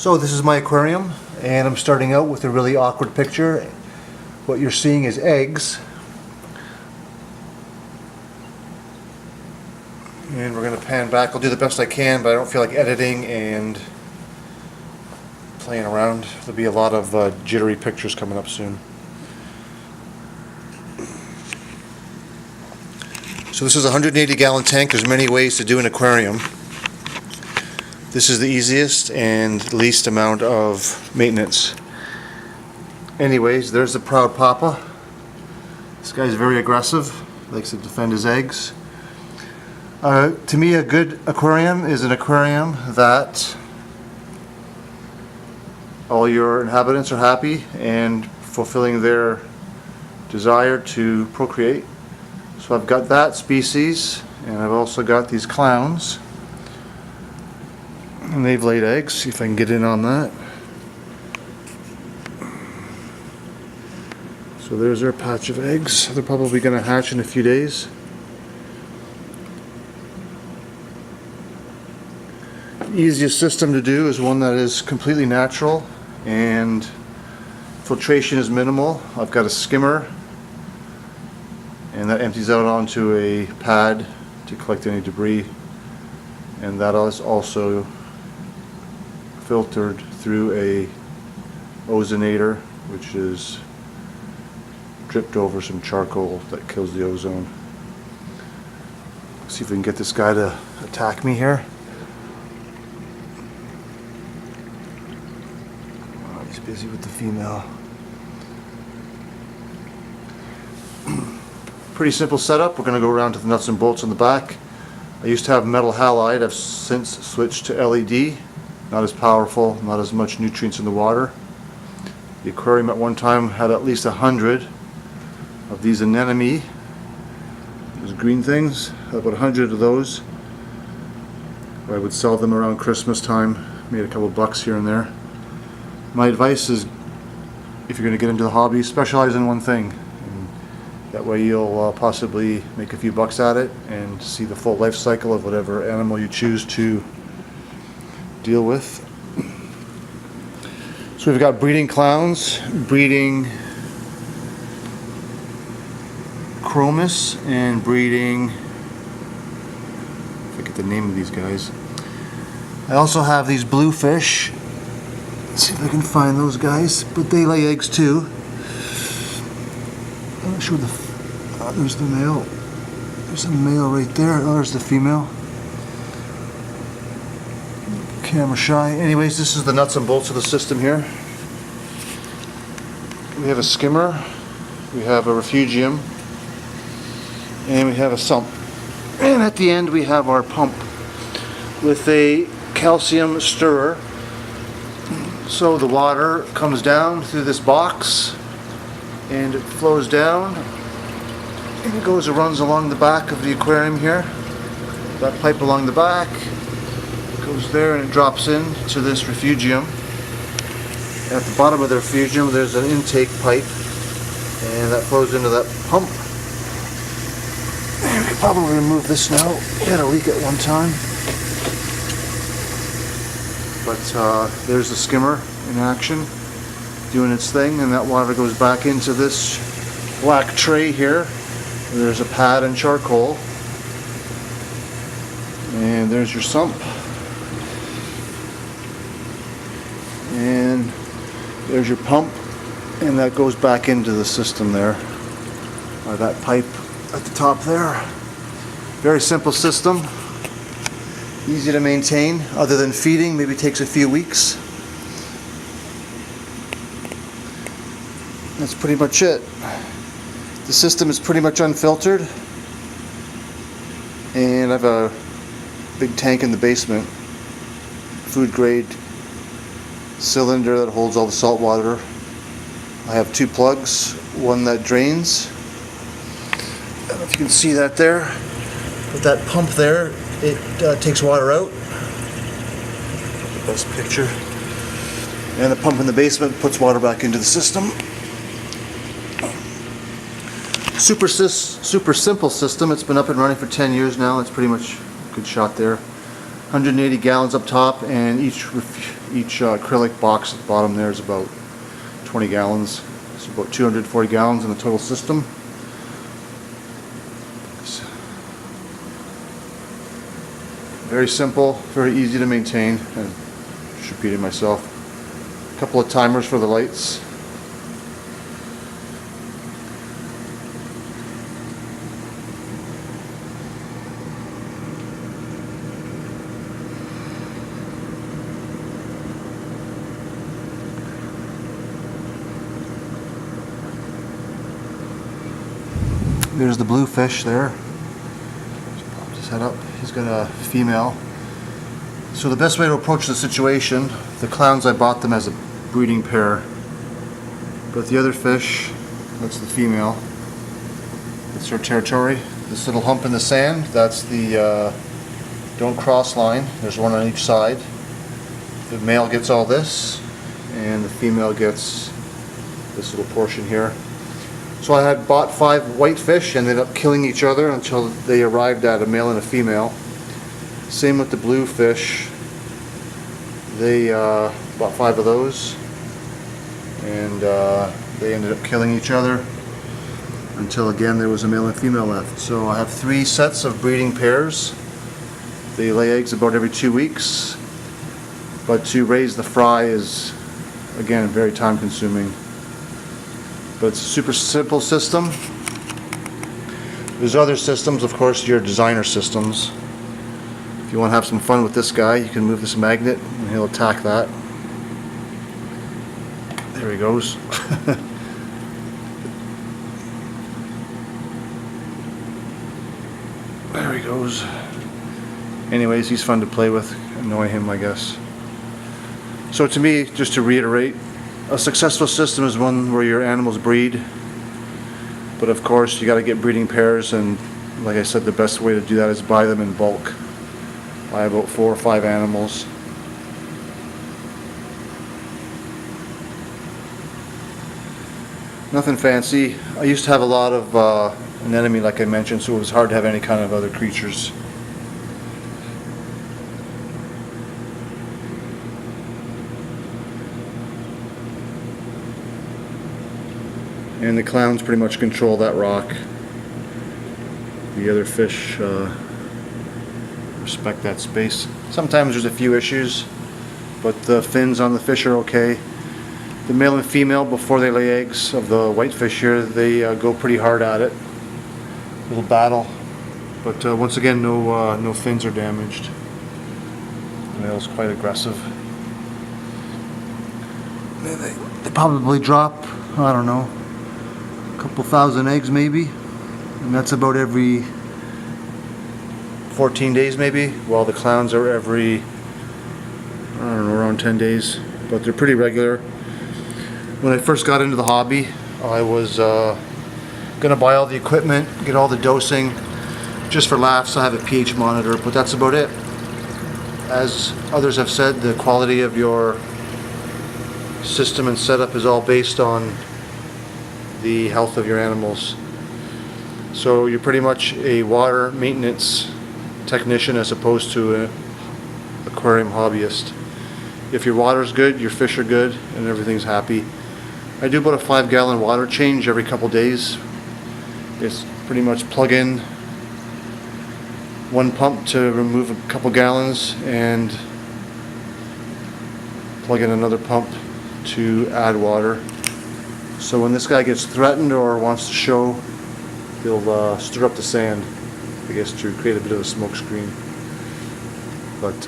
So this is my aquarium, and I'm starting out with a really awkward picture. What you're seeing is eggs. And we're going to pan back. I'll do the best I can, but I don't feel like editing and playing around. There'll be a lot of jittery pictures coming up soon. So this is a 180-gallon tank. There's many ways to do an aquarium. This is the easiest and least amount of maintenance. Anyways, there's the proud papa. This guy's very aggressive, likes to defend his eggs. To me, a good aquarium is an aquarium that all your inhabitants are happy and fulfilling their desire to procreate. So I've got that species, and I've also got these clowns. And they've laid eggs. See if I can get in on that. So there's their patch of eggs. They're probably going to hatch in a few days. The easiest system to do is one that is completely natural and filtration is minimal. I've got a skimmer, and that empties out onto a pad to collect any debris, and that is also filtered through a ozonator, which is dripped over some charcoal that kills the ozone. Let's see if we can get this guy to attack me here. Oh, he's busy with the female. Pretty simple setup. We're going to go around to the nuts and bolts on the back. I used to have metal halide. I've since switched to LED. Not as powerful, not as much nutrients in the water. The aquarium at one time had at least 100 of these anemone, those green things, about 100 of those. I would sell them around Christmas time, made a couple bucks here and there. My advice is, if you're going to get into the hobby, specialize in one thing. And that way you'll possibly make a few bucks at it and see the full life cycle of whatever animal you choose to deal with. So we've got breeding clowns, breeding chromis, and breeding, I forget the name of these guys. I also have these bluefish. Let's see if I can find those guys, but they lay eggs too. I'm not sure there's the male. There's a male right there. Oh, there's the female. Camera shy. Anyways, this is the nuts and bolts of the system here. We have a skimmer, we have a refugium, and we have a sump. And at the end we have our pump with a calcium stirrer. So the water comes down through this box and it flows down and it runs along the back of the aquarium here. That pipe along the back goes there and it drops in to this refugium. At the bottom of the refugium there's an intake pipe, and that flows into that pump. And we can probably remove this now. We had a leak at one time. But there's the skimmer in action, doing its thing, and that water goes back into this black tray here. There's a pad and charcoal. And there's your sump. And there's your pump, and that goes back into the system there, or that pipe at the top there. Very simple system, easy to maintain. Other than feeding, maybe takes a few weeks. That's pretty much it. The system is pretty much unfiltered, and I have a big tank in the basement, food grade cylinder that holds all the salt water. I have two plugs, one that drains. I don't know if you can see that there, but that pump there, it takes water out. The best picture. And the pump in the basement puts water back into the system. Super simple system. It's been up and running for 10 years now. It's pretty much a good shot there. 180 gallons up top, and each acrylic box at the bottom there is about 20 gallons. So about 240 gallons in the total system. Very simple, very easy to maintain, and just repeating myself. A couple of timers for the lights. There's the blue fish there. Just popped his head up. He's got a female. So the best way to approach the situation, the clowns, I bought them as a breeding pair. But the other fish, that's the female. It's her territory. This little hump in the sand, that's the don't cross line. There's one on each side. The male gets all this, and the female gets this little portion here. So I had bought 5 white fish and ended up killing each other until they arrived at a male and a female. Same with the blue fish. They bought 5 of those, and they ended up killing each other until again there was a male and female left. So I have 3 sets of breeding pairs. They lay eggs about every 2 weeks, but to raise the fry is again very time consuming. But it's a super simple system. There's other systems, of course, your designer systems. If you want to have some fun with this guy, you can move this magnet and he'll attack that. There he goes. There he goes. Anyways, he's fun to play with. Annoy him, I guess. So to me, just to reiterate, a successful system is one where your animals breed, but of course you got to get breeding pairs, and like I said, the best way to do that is buy them in bulk. Buy about 4 or 5 animals. Nothing fancy. I used to have a lot of anemone, like I mentioned, so it was hard to have any kind of other creatures. And the clowns pretty much control that rock. The other fish respect that space. Sometimes there's a few issues, but the fins on the fish are okay. The male and female, before they lay eggs, of the whitefish here, they go pretty hard at it. Little battle. But once again, no fins are damaged. The male's quite aggressive. They probably drop, I don't know, couple thousand eggs maybe, and that's about every 14 days maybe, while the clowns are every, I don't know, around 10 days, but they're pretty regular. When I first got into the hobby, I was gonna buy all the equipment, get all the dosing, just for laughs. I have a pH monitor, but that's about it. As others have said, the quality of your system and setup is all based on the health of your animals. So you're pretty much a water maintenance technician as opposed to an aquarium hobbyist. If your water's good, your fish are good, and everything's happy. I do about a 5-gallon water change every couple days. It's pretty much plug in one pump to remove a couple gallons and plug in another pump to add water. So when this guy gets threatened or wants to show, he'll stir up the sand, I guess, to create a bit of a smoke screen. But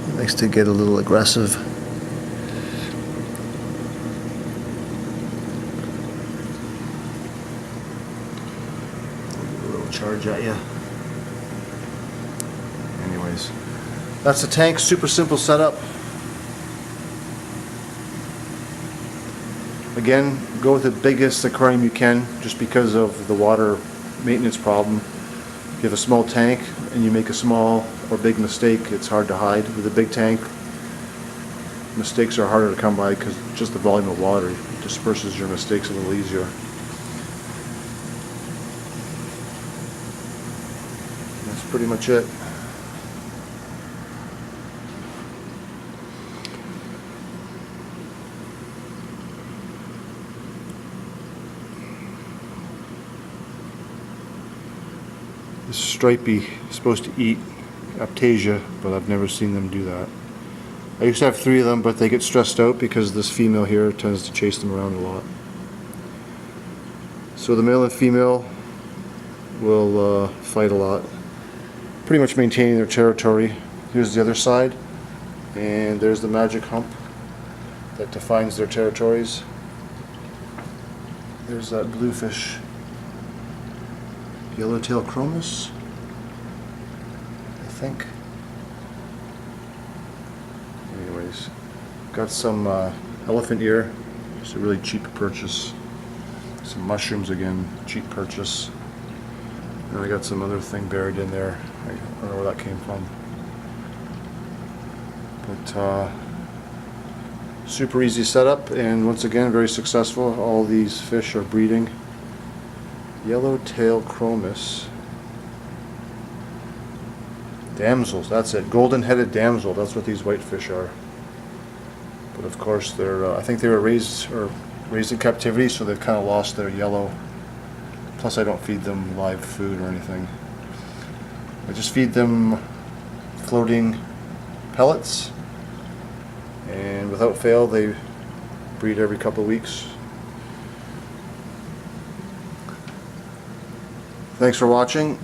he likes to get a little aggressive. A little charge at you. Anyways, that's the tank. Super simple setup. Again, go with the biggest aquarium you can, just because of the water maintenance problem. If you have a small tank and you make a small or big mistake, it's hard to hide. With a big tank, mistakes are harder to come by because just the volume of water disperses your mistakes a little easier. That's pretty much it. This stripey is supposed to eat Aptasia, but I've never seen them do that. I used to have 3 of them, but they get stressed out because this female here tends to chase them around a lot. So the male and female will fight a lot, pretty much maintaining their territory. Here's the other side, and there's the magic hump that defines their territories. There's that bluefish, yellowtail chromis, I think. Anyways, got some elephant ear, it's a really cheap purchase. Some mushrooms again, cheap purchase. And I got some other thing buried in there. I don't know where that came from. But super easy setup, and once again very successful. All these fish are breeding. Yellowtail chromis. Damsels, that's it. Golden-headed damsel, that's what these white fish are. But of course they're, I think they were raised in captivity, so they've kind of lost their yellow. Plus I don't feed them live food or anything. I just feed them floating pellets, and without fail they breed every couple of weeks. Thanks for watching.